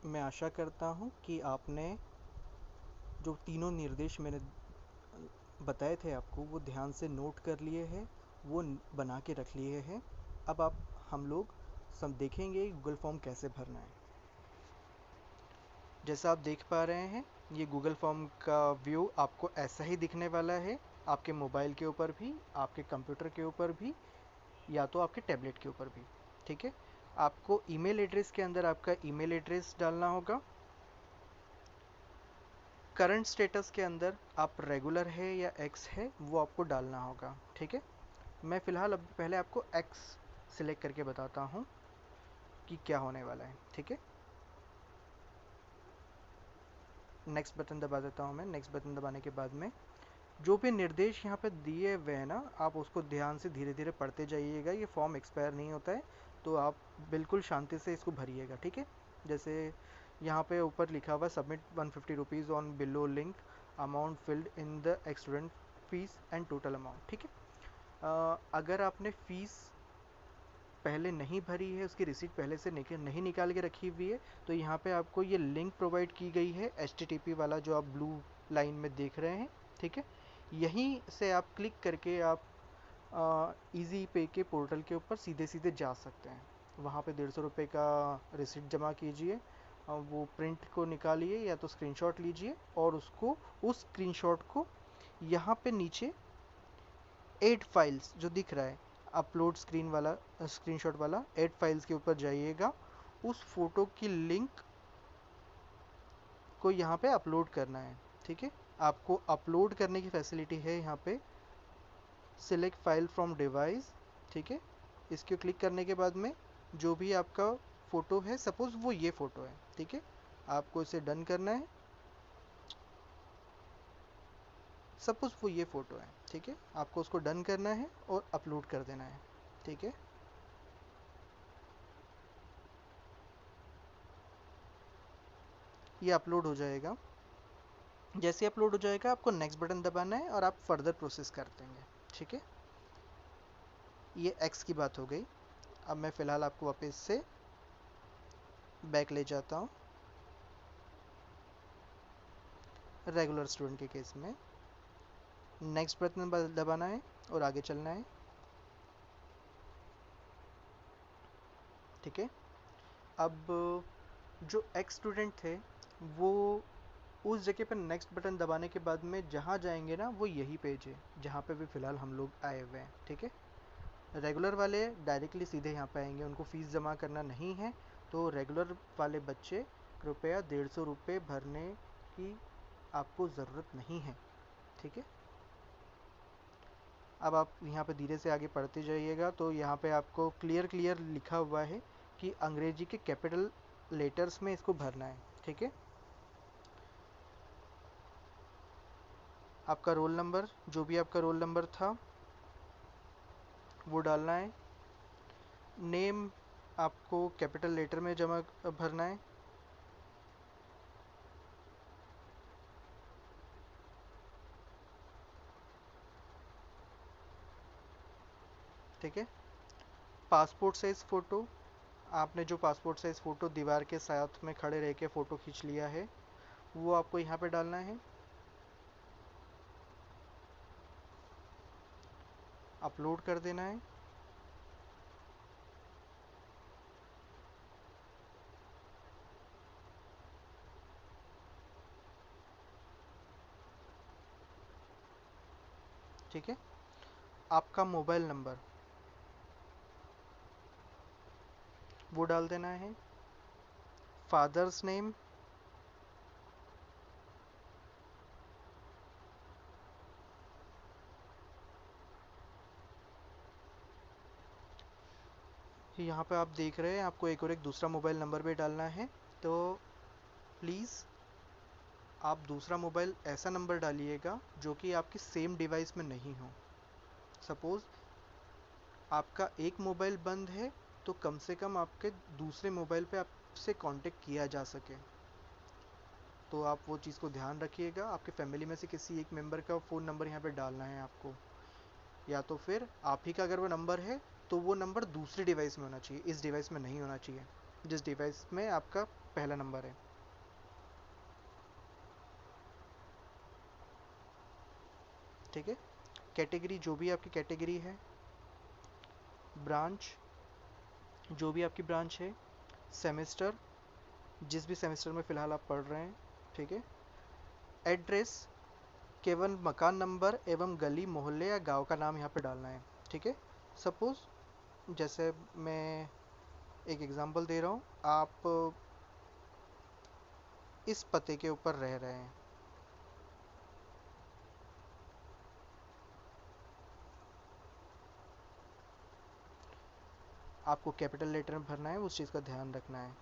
मैं आशा करता हूँ कि आपने जो तीनों निर्देश मैंने बताए थे आपको वो ध्यान से नोट कर लिए हैं, वो बना के रख लिए हैं। अब आप हम लोग सब देखेंगे गूगल फॉर्म कैसे भरना है। जैसा आप देख पा रहे हैं, ये गूगल फॉर्म का व्यू आपको ऐसा ही दिखने वाला है, आपके मोबाइल के ऊपर भी, आपके कंप्यूटर के ऊपर भी, या तो आपके टैबलेट के ऊपर भी। ठीक है, आपको ईमेल एड्रेस के अंदर आपका ईमेल एड्रेस डालना होगा। करंट स्टेटस के अंदर आप रेगुलर है या एक्स है वो आपको डालना होगा। ठीक है, मैं फ़िलहाल अब पहले आपको एक्स सिलेक्ट करके बताता हूँ कि क्या होने वाला है। ठीक है, नेक्स्ट बटन दबा देता हूँ मैं। नेक्स्ट बटन दबाने के बाद में जो भी निर्देश यहाँ पे दिए हुए हैं ना, आप उसको ध्यान से धीरे धीरे पढ़ते जाइएगा। ये फॉर्म एक्सपायर नहीं होता है, तो आप बिल्कुल शांति से इसको भरिएगा। ठीक है, जैसे यहाँ पे ऊपर लिखा हुआ submit 150 rupees on below link, amount filled in the student fees and total amount. ठीक है, अगर आपने फ़ीस पहले नहीं भरी है, उसकी रिसीट पहले से नहीं निकाल के रखी हुई है, तो यहाँ पे आपको ये लिंक प्रोवाइड की गई है HTTP वाला जो आप ब्लू लाइन में देख रहे हैं। ठीक है, यहीं से आप क्लिक करके आप इजी पे के पोर्टल के ऊपर सीधे सीधे जा सकते हैं। वहाँ पे 150 रुपये का रिसीट जमा कीजिए, वो प्रिंट को निकालिए या तो स्क्रीनशॉट लीजिए और उसको उस स्क्रीनशॉट को यहाँ पे नीचे 8 फाइल्स जो दिख रहा है अपलोड स्क्रीन वाला स्क्रीनशॉट वाला 8 फाइल्स के ऊपर जाइएगा। उस फोटो की लिंक को यहाँ पे अपलोड करना है। ठीक है, आपको अपलोड करने की फैसिलिटी है यहाँ पे सिलेक्ट फाइल फ्रॉम डिवाइस। ठीक है, इसको क्लिक करने के बाद में जो भी आपका फ़ोटो है, सपोज़ वो ये फ़ोटो है। ठीक है, आपको इसे डन करना है। सपोज़ वो ये फ़ोटो है। ठीक है, आपको उसको डन करना है और अपलोड कर देना है। ठीक है, ये अपलोड हो जाएगा। जैसे अपलोड हो जाएगा आपको नेक्स्ट बटन दबाना है और आप फर्दर प्रोसेस कर देंगे। ठीक है, ये एक्स की बात हो गई। अब मैं फ़िलहाल आपको वापस से बैक ले जाता हूँ रेगुलर स्टूडेंट के केस में। नेक्स्ट बटन दबाना है और आगे चलना है। ठीक है, अब जो एक्स स्टूडेंट थे वो उस जगह पर नेक्स्ट बटन दबाने के बाद में जहाँ जाएंगे ना, वो यही पेज है जहाँ पे भी फ़िलहाल हम लोग आए हुए हैं। ठीक है, रेगुलर वाले डायरेक्टली सीधे यहाँ पे आएंगे, उनको फ़ीस जमा करना नहीं है। तो रेगुलर वाले बच्चे कृपया 150 रुपये भरने की आपको ज़रूरत नहीं है। ठीक है, अब आप यहाँ पे धीरे से आगे पढ़ते जाइएगा तो यहाँ पे आपको क्लियर क्लियर लिखा हुआ है कि अंग्रेजी के कैपिटल लेटर्स में इसको भरना है। ठीक है, आपका रोल नंबर, जो भी आपका रोल नंबर था वो डालना है। नेम आपको कैपिटल लेटर में जमा भरना है। ठीक है, पासपोर्ट साइज़ फ़ोटो, आपने जो पासपोर्ट साइज़ फ़ोटो दीवार के साथ में खड़े रह के फ़ोटो खींच लिया है वो आपको यहाँ पे डालना है। अपलोड कर देना है। ठीक है, आपका मोबाइल नंबर वो डाल देना है। फादर्स नेम, यहाँ पे आप देख रहे हैं आपको एक और एक दूसरा मोबाइल नंबर भी डालना है। तो प्लीज़ आप दूसरा मोबाइल ऐसा नंबर डालिएगा जो कि आपकी सेम डिवाइस में नहीं हो। सपोज़ आपका एक मोबाइल बंद है तो कम से कम आपके दूसरे मोबाइल पे आपसे कांटेक्ट किया जा सके। तो आप वो चीज़ को ध्यान रखिएगा। आपके फैमिली में से किसी एक मेंबर का फ़ोन नंबर यहाँ पे डालना है आपको, या तो फिर आप ही का अगर वो नंबर है तो वो नंबर दूसरी डिवाइस में होना चाहिए, इस डिवाइस में नहीं होना चाहिए। जिस डिवाइस में आपका पहला नंबर है। ठीक है। कैटेगरी जो भी आपकी कैटेगरी है, ब्रांच जो भी आपकी ब्रांच है, सेमेस्टर जिस भी सेमेस्टर में फ़िलहाल आप पढ़ रहे हैं। ठीक है। एड्रेस केवल मकान नंबर एवं गली मोहल्ले या गांव का नाम यहाँ पे डालना है। ठीक है। सपोज़ जैसे मैं एक एग्जांपल दे रहा हूँ, आप इस पते के ऊपर रह रहे हैं। आपको कैपिटल लेटर में भरना है, उस चीज़ का ध्यान रखना है।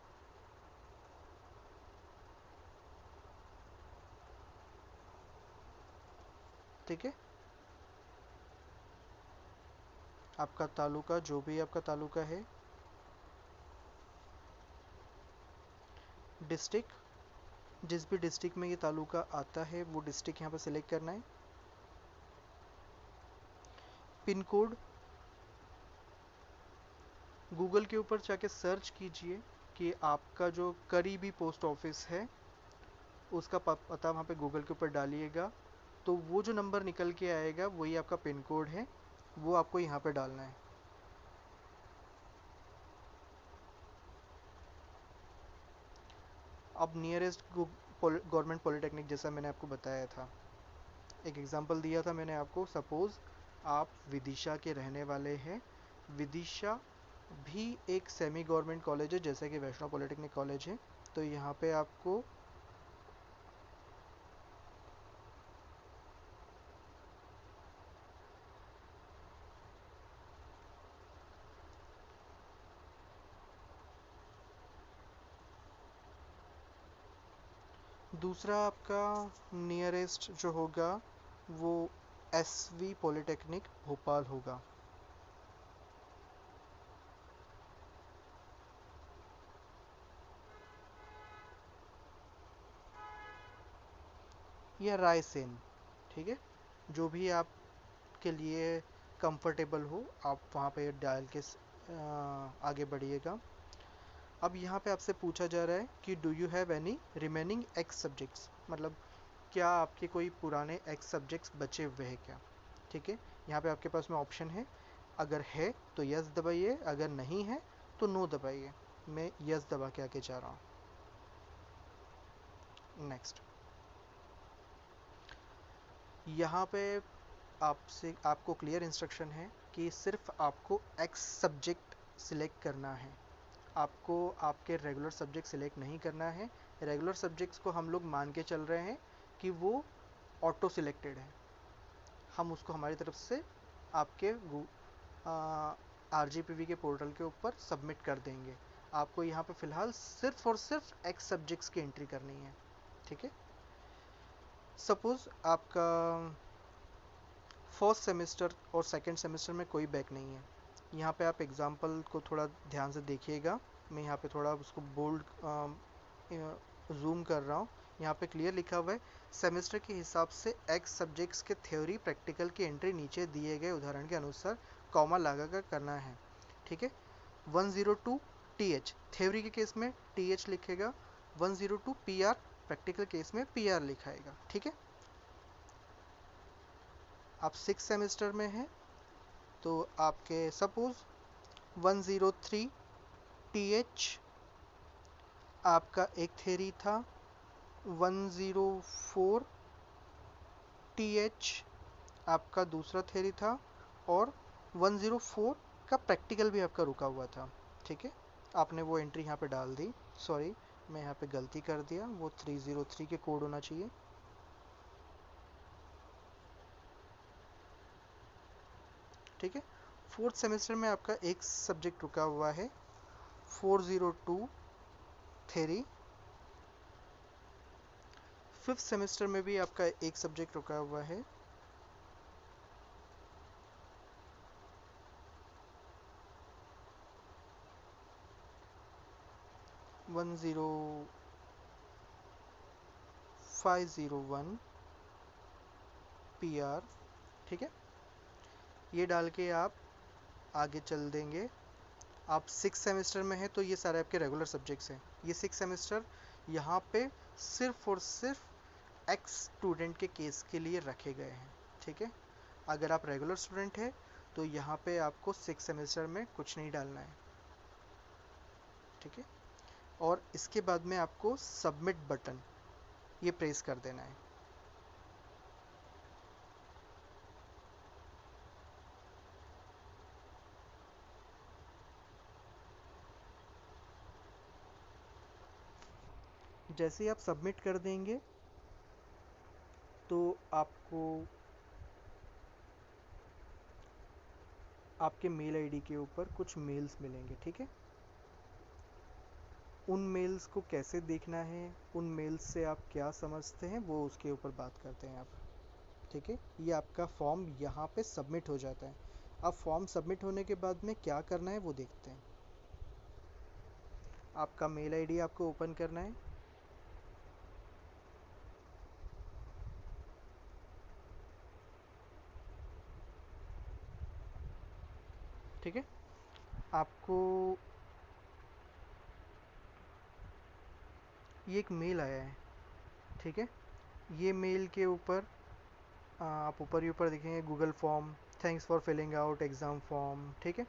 ठीक है। आपका तालुका जो भी आपका तालुका है, डिस्ट्रिक्ट जिस भी डिस्ट्रिक्ट में ये तालुका आता है वो डिस्ट्रिक्ट यहाँ पर सिलेक्ट करना है। पिन कोड गूगल के ऊपर जाके सर्च कीजिए कि आपका जो करीबी पोस्ट ऑफिस है उसका पता वहाँ पे गूगल के ऊपर डालिएगा, तो वो जो नंबर निकल के आएगा वही आपका पिन कोड है, वो आपको यहाँ पे डालना है। अब नियरेस्ट गवर्नमेंट पॉलिटेक्निक, जैसा मैंने आपको बताया था, एक एग्जांपल दिया था मैंने आपको। सपोज़ आप विदिशा के रहने वाले हैं। विदिशा भी एक सेमी गवर्नमेंट कॉलेज है जैसे कि वैष्णव पॉलिटेक्निक कॉलेज है। तो यहाँ पे आपको दूसरा आपका नियरेस्ट जो होगा वो एसवी पॉलिटेक्निक भोपाल होगा। या रायसेन। ठीक है। जो भी आपके लिए कंफर्टेबल हो आप वहाँ पे डाल के आगे बढ़िएगा। अब यहाँ पे आपसे पूछा जा रहा है कि do you have any remaining x subjects, मतलब क्या आपके कोई पुराने एक्स सब्जेक्ट्स बचे हुए हैं क्या। ठीक है। यहाँ पे आपके पास में ऑप्शन है, अगर है तो यस दबाइए, अगर नहीं है तो नो दबाइए। मैं यस दबा के आगे जा रहा हूँ। नेक्स्ट। यहाँ पे आपसे आपको क्लियर इंस्ट्रक्शन है कि सिर्फ आपको एक्स सब्जेक्ट सिलेक्ट करना है, आपको आपके रेगुलर सब्जेक्ट सिलेक्ट नहीं करना है। रेगुलर सब्जेक्ट्स को हम लोग मान के चल रहे हैं कि वो ऑटो सिलेक्टेड है, हम उसको हमारी तरफ से आपके RGPV के पोर्टल के ऊपर सबमिट कर देंगे। आपको यहाँ पे फ़िलहाल सिर्फ और सिर्फ एक्स सब्जेक्ट्स की एंट्री करनी है। ठीक है। सपोज़ आपका फर्स्ट सेमेस्टर और सेकंड सेमेस्टर में कोई बैक नहीं है। यहाँ पे आप एग्जांपल को थोड़ा ध्यान से देखिएगा। मैं यहाँ पे थोड़ा उसको बोल्ड जूम कर रहा हूँ। यहाँ पे क्लियर लिखा हुआ है, सेमेस्टर के हिसाब से एक्स सब्जेक्ट्स के थ्योरी प्रैक्टिकल की एंट्री नीचे दिए गए उदाहरण के अनुसार कॉमा लगा कर करना है। ठीक है। 102 TH थ्योरी के केस में TH लिखेगा, 102 PR प्रैक्टिकल केस में PR लिखाएगा। ठीक है। आप 6 सेमेस्टर में हैं तो आपके सपोज 103 TH आपका एक थ्योरी था, 104 TH आपका दूसरा थ्योरी था, और 104 का प्रैक्टिकल भी आपका रुका हुआ था। ठीक है। आपने वो एंट्री यहाँ पे डाल दी। सॉरी, मैं यहाँ पे गलती कर दिया, वो 303 के कोड होना चाहिए। ठीक है। फोर्थ सेमेस्टर में आपका एक सब्जेक्ट रुका हुआ है, 402 थ्योरी। फिफ्थ सेमेस्टर में भी आपका एक सब्जेक्ट रुका हुआ है, 10501 PR। ठीक है। ये डाल के आप आगे चल देंगे। आप 6 सेमेस्टर में हैं तो ये सारे आपके रेगुलर सब्जेक्ट्स हैं। ये 6 सेमेस्टर यहाँ पे सिर्फ और सिर्फ एक्स स्टूडेंट के केस के लिए रखे गए हैं, ठीक है। अगर आप रेगुलर स्टूडेंट हैं तो यहाँ पे आपको 6 सेमेस्टर में कुछ नहीं डालना है, ठीक है। और इसके बाद में आपको सबमिट बटन ये प्रेस कर देना है। जैसे ही आप सबमिट कर देंगे तो आपको आपके मेल आईडी के ऊपर कुछ मेल्स मिलेंगे, ठीक है। उन मेल्स को कैसे देखना है, उन मेल्स से आप क्या समझते हैं, वो उसके ऊपर बात करते हैं आप, ठीक है। ये आपका फॉर्म यहाँ पे सबमिट हो जाता है। अब फॉर्म सबमिट होने के बाद में क्या करना है वो देखते हैं। आपका मेल आईडी आपको ओपन करना है, ठीक है। आपको ये एक मेल आया है, ठीक है। ये मेल के ऊपर आप ऊपर ही ऊपर देखेंगे Google form, thanks for filling out exam form, ठीक है।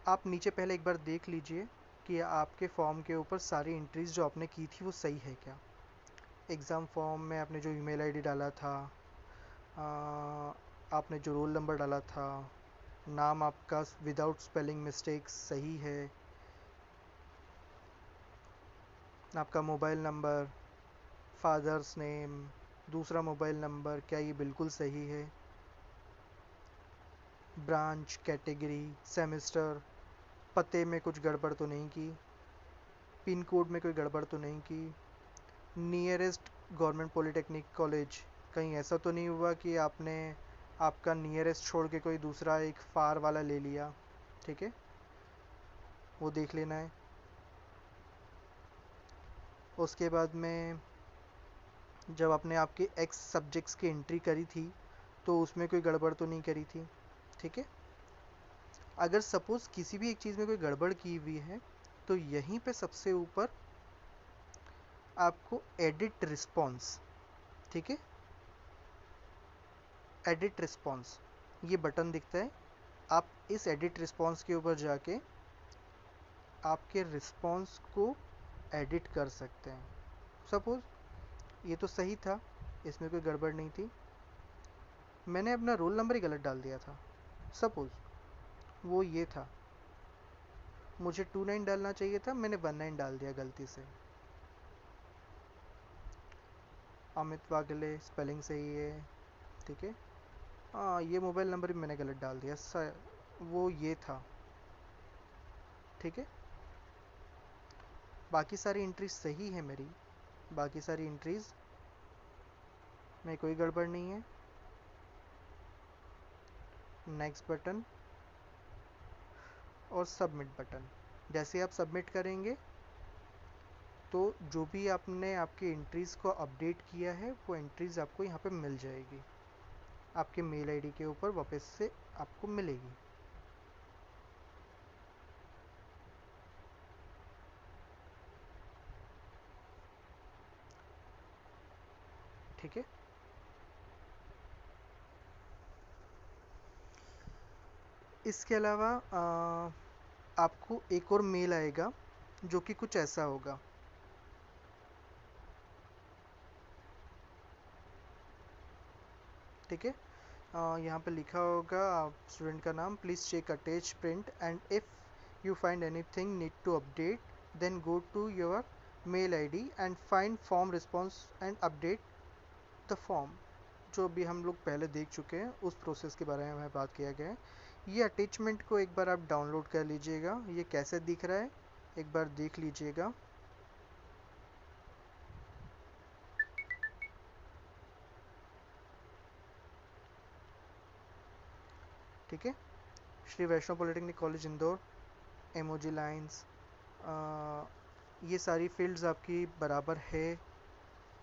आप नीचे पहले एक बार देख लीजिए कि आपके फॉर्म के ऊपर सारी एंट्रीज जो आपने की थी वो सही है क्या। एग्ज़ाम फॉर्म में आपने जो ईमेल आईडी डाला था, आपने जो रोल नंबर डाला था, नाम आपका विदाउट स्पेलिंग मिस्टेक्स सही है, आपका मोबाइल नंबर, फादर्स नेम, दूसरा मोबाइल नंबर क्या ये बिल्कुल सही है, ब्रांच, कैटेगरी, सेमेस्टर, पते में कुछ गड़बड़ तो नहीं की, पिन कोड में कोई गड़बड़ तो नहीं की, नियरेस्ट गवर्नमेंट पॉलिटेक्निक कॉलेज, कहीं ऐसा तो नहीं हुआ कि आपने आपका नियरेस्ट छोड़ के कोई दूसरा एक फार वाला ले लिया, ठीक है। वो देख लेना है। उसके बाद में जब आपने आपके एक्स सब्जेक्ट्स की एंट्री करी थी तो उसमें कोई गड़बड़ तो नहीं करी थी, ठीक है। अगर सपोज़ किसी भी एक चीज़ में कोई गड़बड़ की हुई है तो यहीं पे सबसे ऊपर आपको एडिट रिस्पॉन्स, ठीक है, एडिट रिस्पॉन्स ये बटन दिखता है। आप इस एडिट रिस्पॉन्स के ऊपर जाके आपके रिस्पॉन्स को एडिट कर सकते हैं। सपोज़ ये तो सही था, इसमें कोई गड़बड़ नहीं थी, मैंने अपना रोल नंबर ही गलत डाल दिया था, सपोज़ वो ये था, मुझे 29 डालना चाहिए था, मैंने 19 डाल दिया गलती से। अमित वागले स्पेलिंग सही है, ठीक है। हाँ, ये मोबाइल नंबर भी मैंने गलत डाल दिया, वो ये था, ठीक है। बाकी सारी एंट्रीज सही है मेरी, बाकी सारी एंट्रीज में कोई गड़बड़ नहीं है। नेक्स्ट बटन और सबमिट बटन, जैसे आप सबमिट करेंगे तो जो भी आपने आपकी एंट्रीज़ को अपडेट किया है वो एंट्रीज़ आपको यहाँ पे मिल जाएगी, आपके मेल आईडी के ऊपर वापस से आपको मिलेगी। ठीक है। इसके अलावा आपको एक और मेल आएगा जो कि कुछ ऐसा होगा, ठीक है। यहाँ पे लिखा होगा स्टूडेंट का नाम, please check attach print and if you find anything need to update then go to your mail ID and find form response and update the form. जो भी हम लोग पहले देख चुके हैं उस प्रोसेस के बारे में हमें बात किया गया है। ये अटैचमेंट को एक बार आप डाउनलोड कर लीजिएगा, ये कैसे दिख रहा है एक बार देख लीजिएगा। ठीक है, Shri Vaishnav Polytechnic College Indore, MOG Lines, ये सारी फील्ड्स आपकी बराबर है,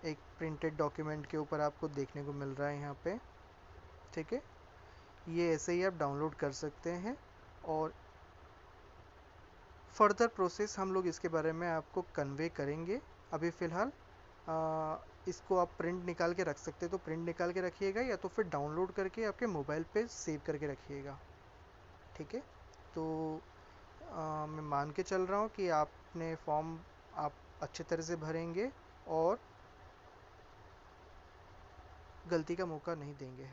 एक प्रिंटेड डॉक्यूमेंट के ऊपर आपको देखने को मिल रहा है यहाँ पे, ठीक है। ये ऐसे ही आप डाउनलोड कर सकते हैं और फर्दर प्रोसेस हम लोग इसके बारे में आपको कन्वे करेंगे। अभी फ़िलहाल इसको आप प्रिंट निकाल के रख सकते हैं तो प्रिंट निकाल के रखिएगा, या तो फिर डाउनलोड करके आपके मोबाइल पे सेव करके रखिएगा। ठीक है, तो मैं मान के चल रहा हूँ कि आपने फॉर्म आप अच्छे तरह से भरेंगे और गलती का मौका नहीं देंगे।